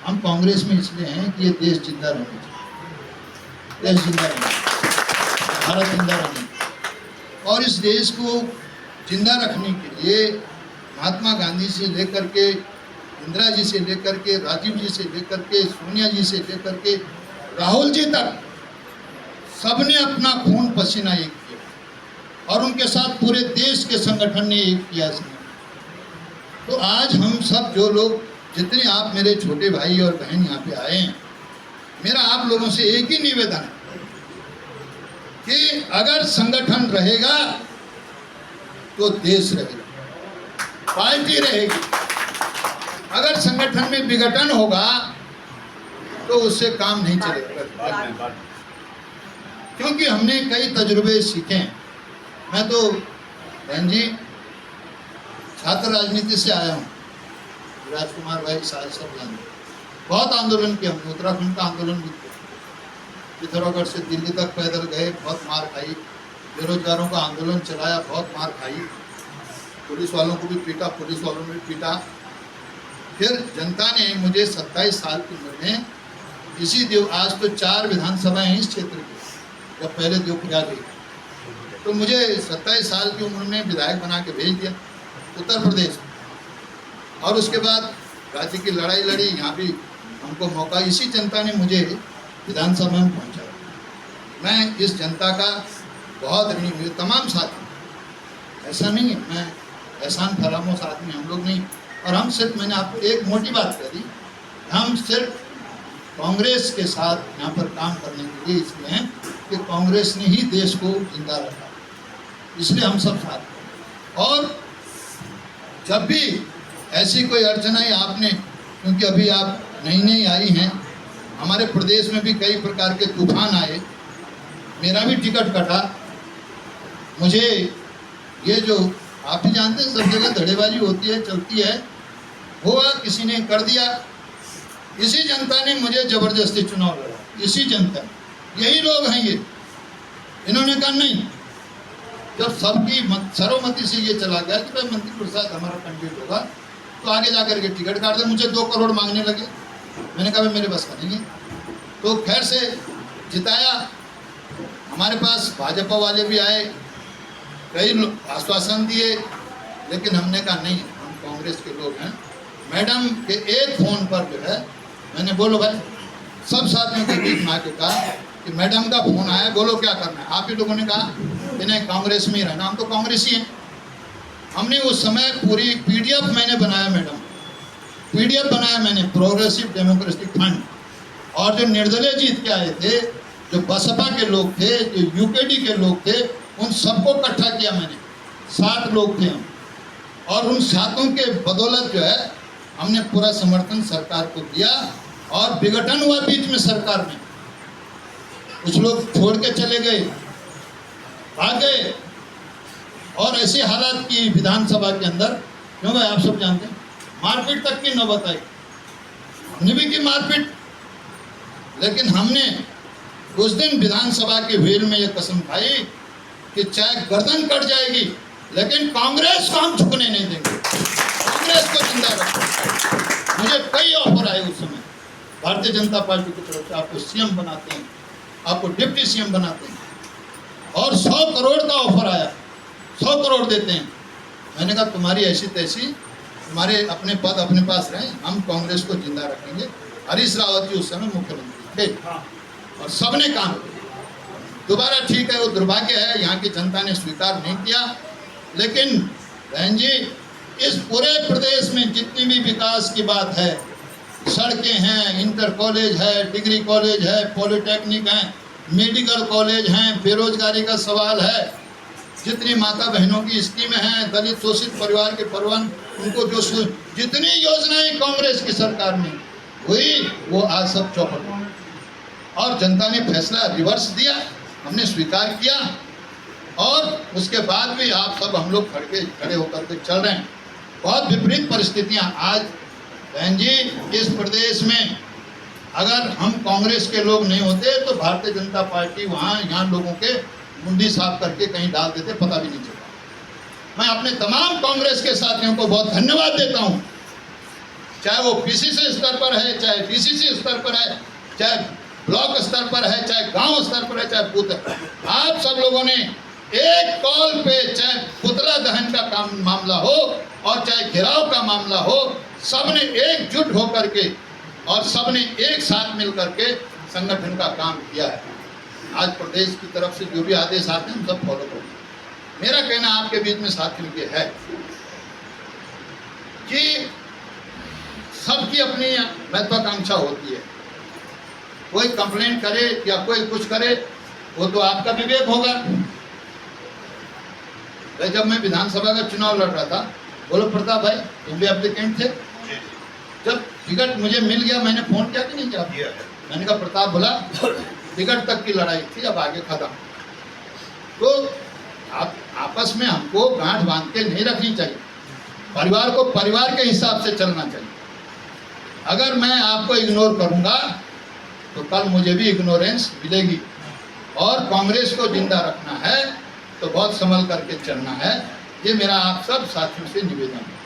हम कांग्रेस में इसलिए हैं कि ये देश जिंदा रहना चाहिए, देश जिंदा रहना, भारत जिंदा रहना, और इस देश को जिंदा रखने के लिए महात्मा गांधी से लेकर के, इंदिरा जी से लेकर के, राजीव जी से लेकर के, सोनिया जी से लेकर के, राहुल जी तक सबने अपना खून पसीना एक किया और उनके साथ पूरे देश के संगठन ने एक किया इसमें। तो आज हम सब जो लोग, जितने आप मेरे छोटे भाई और बहन यहाँ पे आए हैं, मेरा आप लोगों से एक ही निवेदन है कि अगर संगठन रहेगा तो देश रहेगा, पार्टी रहेगी। अगर संगठन में विघटन होगा तो उससे काम नहीं चलेगा, क्योंकि हमने कई तजुर्बे सीखे हैं। मैं तो बहन जी छात्र राजनीति से आया हूँ, राजकुमार भाई साहब सब जानते, बहुत आंदोलन किया हमने, उत्तराखंड का आंदोलन भी किया, पिथौरागढ़ से दिल्ली तक पैदल गए, बहुत मार खाई, बेरोजगारों का आंदोलन चलाया, बहुत मार खाई, पुलिस वालों को भी पीटा, पुलिस वालों ने भी पीटा। फिर जनता ने मुझे 27 साल की उम्र में इसी आज तो 4 विधानसभाएं हैं इस क्षेत्र की, जब पहले देवप्रयाग गई, तो मुझे 27 साल की उम्र में विधायक बना के भेज दिया उत्तर प्रदेश, और उसके बाद राज्य की लड़ाई लड़ी, यहाँ भी हमको मौका, इसी जनता ने मुझे विधानसभा में पहुँचाया। मैं इस जनता का बहुत ऋणी हूँ, तमाम साथी, ऐसा नहीं है मैं एहसान फरामोश आदमी हम लोग नहीं, और हम सिर्फ, मैंने आपको एक मोटी बात कह दी, हम सिर्फ कांग्रेस के साथ यहाँ पर काम करने के लिए इसलिए हैं कि कांग्रेस ने ही देश को जिंदा रखा, इसलिए हम सब साथ हैं। और जब भी ऐसी कोई अड़चन आई आपने, क्योंकि अभी आप नई नई आई हैं, हमारे प्रदेश में भी कई प्रकार के तूफान आए, मेरा भी टिकट कटा, मुझे ये जो आप ही जानते हैं सब जगह धड़ेबाजी होती है, चलती है, हुआ किसी ने कर दिया, इसी जनता ने मुझे जबरदस्ती चुनाव लड़ा, इसी जनता, यही लोग हैं ये, इन्होंने कहा नहीं, जब सबकी सर्वमति से ये चला गया कि भाई मंत्री प्रसाद हमारा कैंडिडेट होगा, तो आगे जाकर के टिकट काट दे, मुझे 2 करोड़ मांगने लगे, मैंने कहा मेरे बस का नहीं है, तो खैर से जिताया। हमारे पास भाजपा वाले भी आए, कई आश्वासन दिए, लेकिन हमने कहा नहीं, हम कांग्रेस के लोग हैं। मैडम के एक फ़ोन पर जो है, मैंने बोलो भाई, सब साथियों के बीच में आके कहा कि मैडम का फ़ोन आया, बोलो क्या करना है। आप ही लोगों ने कहा कि नहीं कांग्रेस में ही रहना, हम तो कांग्रेसी हैं। हमने उस समय पूरी PDF मैंने बनाया, मैडम PDF बनाया मैंने, प्रोग्रेसिव डेमोक्रेटिक फ्रंट, और जो निर्दलीय जीत के आए थे, जो बसपा के लोग थे, जो UKD के लोग थे, उन सबको इकट्ठा किया मैंने, 7 लोग थे हम, और उन 7 के बदौलत जो है हमने पूरा समर्थन सरकार को दिया, और विघटन हुआ बीच में सरकार में, कुछ लोग छोड़ के चले गए, भाग गए, और ऐसी हालात की विधानसभा के अंदर, क्यों भाई आप सब जानते हैं, मारपीट तक की नौबत आई, हमने भी की मारपीट, लेकिन हमने उस दिन विधानसभा के वेल में यह कसम खाई कि चाहे गर्दन कट जाएगी, लेकिन कांग्रेस को हम झुकने नहीं देंगे, कांग्रेस को जिंदा रखेंगे। मुझे कई ऑफर आए उस समय भारतीय जनता पार्टी की तरफ से, आपको CM बनाते हैं, आपको डिप्टी CM बनाते हैं, और 100 करोड़ का ऑफर आया, 100 करोड़ देते हैं। मैंने कहा तुम्हारी ऐसी तैसी, तुम्हारे अपने पद अपने पास रहें, हम कांग्रेस को जिंदा रखेंगे। हरीश रावत जी उस समय मुख्यमंत्री थे, और सबने काम किया। दोबारा ठीक है, वो दुर्भाग्य है, यहाँ की जनता ने स्वीकार नहीं किया, लेकिन बहन जी इस पूरे प्रदेश में जितनी भी विकास की बात है, सड़कें हैं, इंटर कॉलेज है, डिग्री कॉलेज है, पॉलिटेक्निक है, मेडिकल कॉलेज हैं, बेरोजगारी का सवाल है, जितनी माता बहनों की स्कीमें हैं, दलित शोषित परिवार के परिवार उनको जो जितनी योजनाएं कांग्रेस की सरकार में हुई, वो आज सब चौपट, और जनता ने फैसला रिवर्स दिया, हमने स्वीकार किया, और उसके बाद भी आप सब हम लोग खड़े होकर के चल रहे हैं। बहुत विपरीत परिस्थितियां आज बहन जी इस प्रदेश में, अगर हम कांग्रेस के लोग नहीं होते तो भारतीय जनता पार्टी यहाँ लोगों के मुंडी साफ करके कहीं डाल देते, पता भी नहीं चलता। मैं अपने तमाम कांग्रेस के साथियों को बहुत धन्यवाद देता हूँ चाहे वो पीसीसी स्तर पर है, चाहे डीसीसी स्तर पर है, चाहे ब्लॉक स्तर पर है, चाहे गांव स्तर पर है, चाहे बूथ। आप सब लोगों ने एक कॉल पे, चाहे पुतला दहन का काम मामला हो और चाहे घिराव का मामला हो, सबने एकजुट होकर के और सबने एक साथ मिल करके संगठन का काम किया है। आज प्रदेश की तरफ से जो भी आदेश आते हैं हम सब फॉलो करें। मेरा कहना आपके बीच में साथियों ये है कि सबकी अपनी महत्वाकांक्षा होती है। कोई कंप्लेंट करे या कोई कुछ करे वो तो आपका विवेक होगा। जब मैं विधानसभा का चुनाव लड़ रहा था, बोलो प्रताप भाई तुम भी एप्लीकेंट थे, जब टिकट मुझे मिल गया मैंने फोन किया कि नहीं किया? मैंने कहा प्रताप बोला टिकट तक की लड़ाई थी, अब आगे खत्म। तो आप आपस में हमको गांठ बांध के नहीं रखनी चाहिए, परिवार को परिवार के हिसाब से चलना चाहिए। अगर मैं आपको इग्नोर करूंगा तो कल मुझे भी इग्नोरेंस मिलेगी, और कांग्रेस को जिंदा रखना है तो बहुत संभल करके चलना है। ये मेरा आप सब साथियों से निवेदन है।